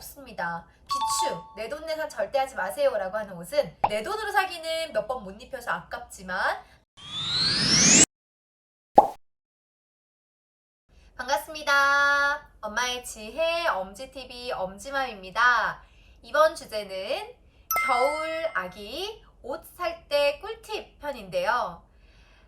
없습니다. 비추, 내돈내산 절대 하지 마세요 라고 하는 옷은 내 돈으로 사기는 몇 번 못 입혀서 아깝지만 반갑습니다. 엄마의 지혜 엄지TV 엄지맘입니다. 이번 주제는 겨울 아기 옷 살 때 꿀팁 편인데요.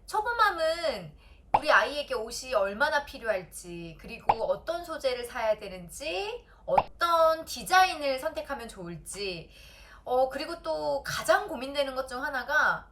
초보맘은 우리 아이에게 옷이 얼마나 필요할지, 그리고 어떤 소재를 사야 되는지, 어떤 디자인을 선택하면 좋을지, 그리고 또 가장 고민되는 것 중 하나가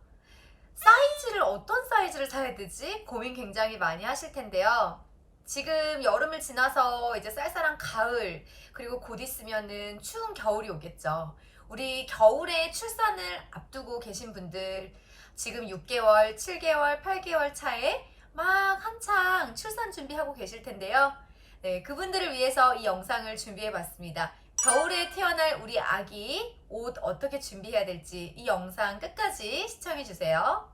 사이즈를 어떤 사이즈를 사야 되지? 고민 굉장히 많이 하실 텐데요. 지금 여름을 지나서 이제 쌀쌀한 가을, 그리고 곧 있으면은 추운 겨울이 오겠죠. 우리 겨울에 출산을 앞두고 계신 분들, 지금 6개월, 7개월, 8개월 차에 막 한창 출산 준비하고 계실 텐데요. 네, 그분들을 위해서 이 영상을 준비해 봤습니다. 겨울에 태어날 우리 아기 옷 어떻게 준비해야 될지 이 영상 끝까지 시청해 주세요.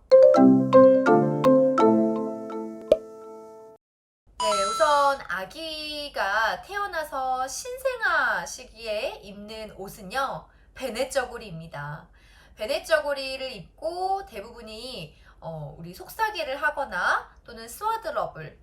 네, 우선 아기가 태어나서 신생아 시기에 입는 옷은요, 베네 저고리입니다. 베네 저고리를 입고 대부분이 우리 속삭이를 하거나 또는 스와드럽을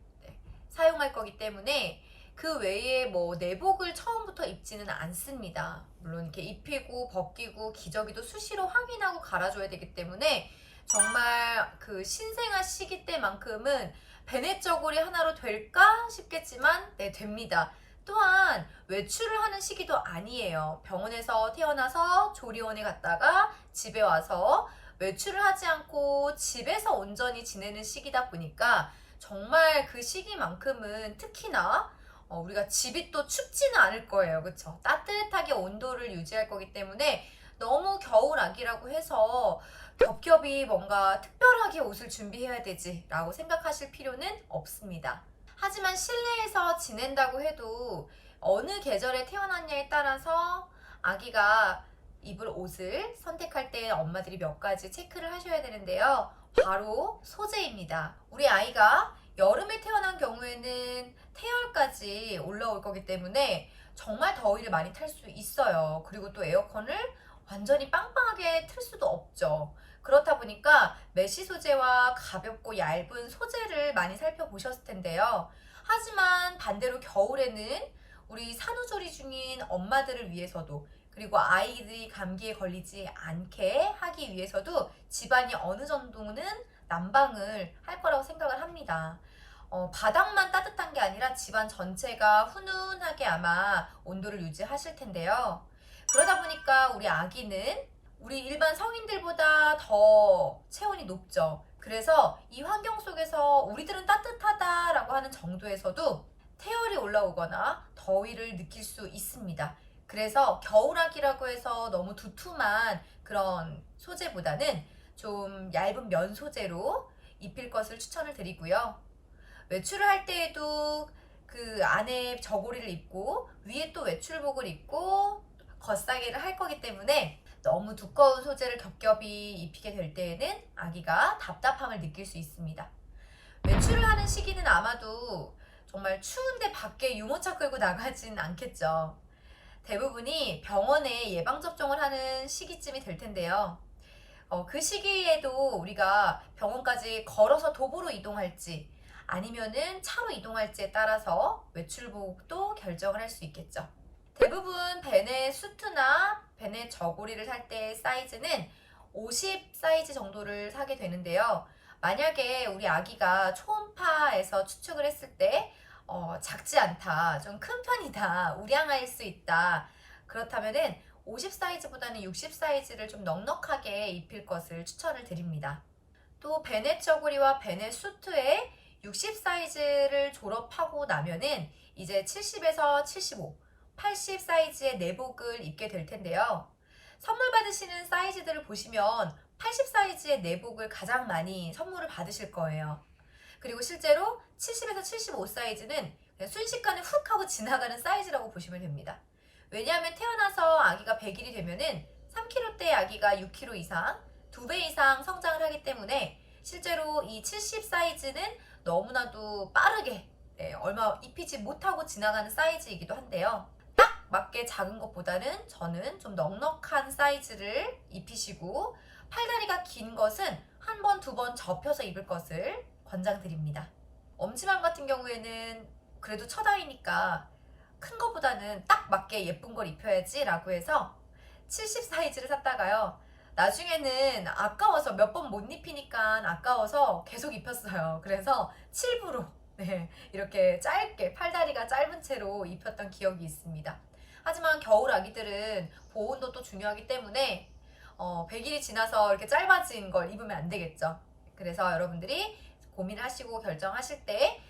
사용할 거기 때문에 그 외에 뭐 내복을 처음부터 입지는 않습니다. 물론 이렇게 입히고 벗기고 기저귀도 수시로 확인하고 갈아줘야 되기 때문에 정말 그 신생아 시기 때만큼은 베네 저고리 하나로 될까 싶겠지만 네, 됩니다. 또한 외출을 하는 시기도 아니에요. 병원에서 태어나서 조리원에 갔다가 집에 와서 외출을 하지 않고 집에서 온전히 지내는 시기다 보니까 정말 그 시기만큼은 특히나 우리가 집이 또 춥지는 않을 거예요. 그쵸? 따뜻하게 온도를 유지할 거기 때문에 너무 겨울 아기라고 해서 겹겹이 뭔가 특별하게 옷을 준비해야 되지 라고 생각하실 필요는 없습니다. 하지만 실내에서 지낸다고 해도 어느 계절에 태어났냐에 따라서 아기가 입을 옷을 선택할 때 엄마들이 몇 가지 체크를 하셔야 되는데요. 바로 소재입니다. 우리 아이가 여름에 태어난 경우에는 태열까지 올라올 거기 때문에 정말 더위를 많이 탈 수 있어요. 그리고 또 에어컨을 완전히 빵빵하게 틀 수도 없죠. 그렇다 보니까 메쉬 소재와 가볍고 얇은 소재를 많이 살펴보셨을 텐데요. 하지만 반대로 겨울에는 우리 산후조리 중인 엄마들을 위해서도, 그리고 아이들이 감기에 걸리지 않게 하기 위해서도 집안이 어느 정도는 난방을 할 거라고 생각을 합니다. 바닥만 따뜻한 게 아니라 집안 전체가 훈훈하게 아마 온도를 유지하실 텐데요. 그러다 보니까 우리 아기는 우리 일반 성인들보다 더 체온이 높죠. 그래서 이 환경 속에서 우리들은 따뜻하다라고 하는 정도에서도 태열이 올라오거나 더위를 느낄 수 있습니다. 그래서 겨울아기라고 해서 너무 두툼한 그런 소재보다는 좀 얇은 면 소재로 입힐 것을 추천을 드리고요. 외출을 할 때에도 그 안에 저고리를 입고 위에 또 외출복을 입고 겉사기를 할 거기 때문에 너무 두꺼운 소재를 겹겹이 입히게 될 때에는 아기가 답답함을 느낄 수 있습니다. 외출을 하는 시기는 아마도 정말 추운데 밖에 유모차 끌고 나가진 않겠죠. 대부분이 병원에 예방접종을 하는 시기쯤이 될 텐데요. 그 시기에도 우리가 병원까지 걸어서 도보로 이동할지 아니면은 차로 이동할지에 따라서 외출복도 결정을 할 수 있겠죠. 대부분 베네 수트나 베네 저고리를 살 때 사이즈는 50 사이즈 정도를 사게 되는데요. 만약에 우리 아기가 초음파에서 추측을 했을 때 작지 않다, 좀 큰 편이다, 우량할 수 있다, 그렇다면은 50 사이즈보다는 60 사이즈를 좀 넉넉하게 입힐 것을 추천을 드립니다. 또 베네 저고리와 베네 수트의 60 사이즈를 졸업하고 나면은 이제 70에서 75, 80 사이즈의 내복을 입게 될 텐데요. 선물 받으시는 사이즈들을 보시면 80 사이즈의 내복을 가장 많이 선물을 받으실 거예요. 그리고 실제로 70에서 75 사이즈는 순식간에 훅 하고 지나가는 사이즈라고 보시면 됩니다. 왜냐하면 태어나서 아기가 100일이 되면은 3kg대의 아기가 6kg 이상, 2배 이상 성장을 하기 때문에 실제로 이 70 사이즈는 너무나도 빠르게 얼마 입히지 못하고 지나가는 사이즈이기도 한데요. 딱 맞게 작은 것보다는 저는 좀 넉넉한 사이즈를 입히시고 팔다리가 긴 것은 한 번, 두 번 접혀서 입을 것을 권장드립니다. 엄지맘 같은 경우에는 그래도 첫 아이니까 큰 것보다는 딱 맞게 예쁜 걸 입혀야지 라고 해서 70 사이즈를 샀다가요. 나중에는 아까워서 몇 번 못 입히니까 아까워서 계속 입혔어요. 그래서 7부로 이렇게 짧게 팔다리가 짧은 채로 입혔던 기억이 있습니다. 하지만 겨울 아기들은 보온도 또 중요하기 때문에 100일이 지나서 이렇게 짧아진 걸 입으면 안 되겠죠. 그래서 여러분들이 고민하시고 결정하실 때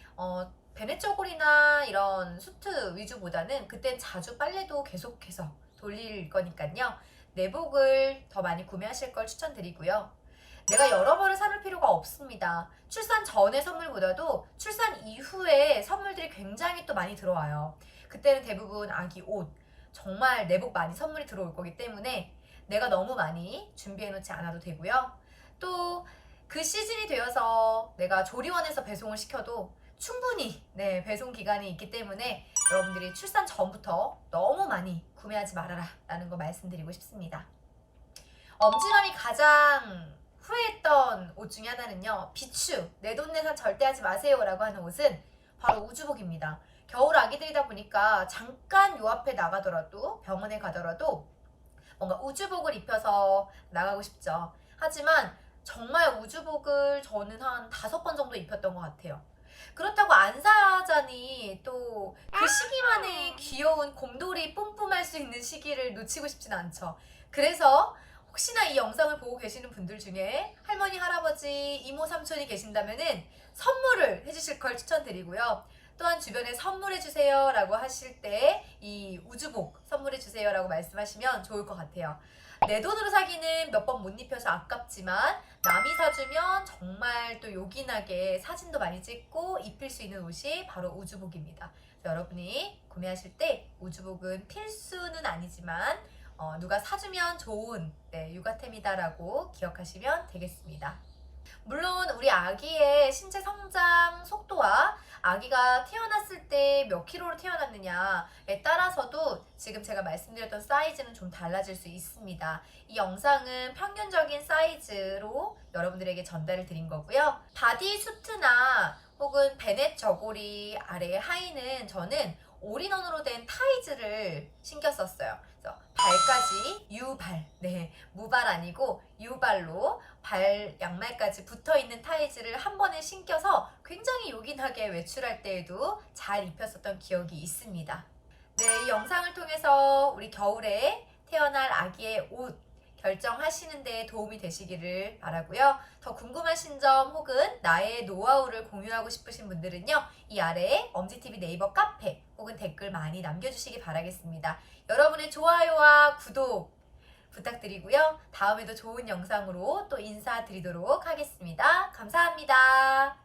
베네 저고리나 이런 수트 위주보다는 그땐 자주 빨래도 계속해서 돌릴 거니까요. 내복을 더 많이 구매하실 걸 추천드리고요. 내가 여러 벌을 사놓을 필요가 없습니다. 출산 전의 선물보다도 출산 이후에 선물들이 굉장히 또 많이 들어와요. 그때는 대부분 아기 옷, 정말 내복 많이 선물이 들어올 거기 때문에 내가 너무 많이 준비해 놓지 않아도 되고요. 또 그 시즌이 되어서 내가 조리원에서 배송을 시켜도 충분히 배송 기간이 있기 때문에 여러분들이 출산 전부터 너무 많이 구매하지 말아라 라는 거 말씀드리고 싶습니다. 엄지맘이 가장 후회했던 옷 중에 하나는요, 비추, 내돈내산 절대 하지 마세요 라고 하는 옷은 바로 우주복입니다. 겨울 아기들이다 보니까 잠깐 요 앞에 나가더라도, 병원에 가더라도 뭔가 우주복을 입혀서 나가고 싶죠. 하지만 정말 우주복을 저는 한 5번 정도 입혔던 것 같아요. 그렇다고 안 사자니 또 그 시기만의 귀여운 곰돌이 뿜뿜할 수 있는 시기를 놓치고 싶진 않죠. 그래서 혹시나 이 영상을 보고 계시는 분들 중에 할머니, 할아버지, 이모, 삼촌이 계신다면은 선물을 해주실 걸 추천드리고요. 또한 주변에 선물해주세요 라고 하실 때 이 우주복 선물해주세요 라고 말씀하시면 좋을 것 같아요. 내 돈으로 사기는 몇 번 못 입혀서 아깝지만 남이 사주면 정말 또 요긴하게 사진도 많이 찍고 입힐 수 있는 옷이 바로 우주복입니다. 여러분이 구매하실 때 우주복은 필수는 아니지만 누가 사주면 좋은 육아템이다라고 기억하시면 되겠습니다. 물론 우리 아기의 신체 성장 속도와 아기가 태어났을 때 몇 킬로로 태어났느냐에 따라서도 지금 제가 말씀드렸던 사이즈는 좀 달라질 수 있습니다. 이 영상은 평균적인 사이즈로 여러분들에게 전달을 드린 거고요. 바디 수트나 혹은 베넷 저고리 아래 하의는 저는 올인원으로 된 타이즈를 신겼었어요. 그래서 발까지 유발, 무발 아니고 유발로 발 양말까지 붙어있는 타이즈를 한 번에 신겨서 굉장히 요긴하게 외출할 때에도 잘 입혔었던 기억이 있습니다. 이 영상을 통해서 우리 겨울에 태어날 아기의 옷 결정하시는 데 도움이 되시기를 바라고요. 더 궁금하신 점 혹은 나의 노하우를 공유하고 싶으신 분들은요, 이 아래에 엄지TV 네이버 카페 혹은 댓글 많이 남겨주시기 바라겠습니다. 여러분의 좋아요와 구독 부탁드리고요. 다음에도 좋은 영상으로 또 인사드리도록 하겠습니다. 감사합니다.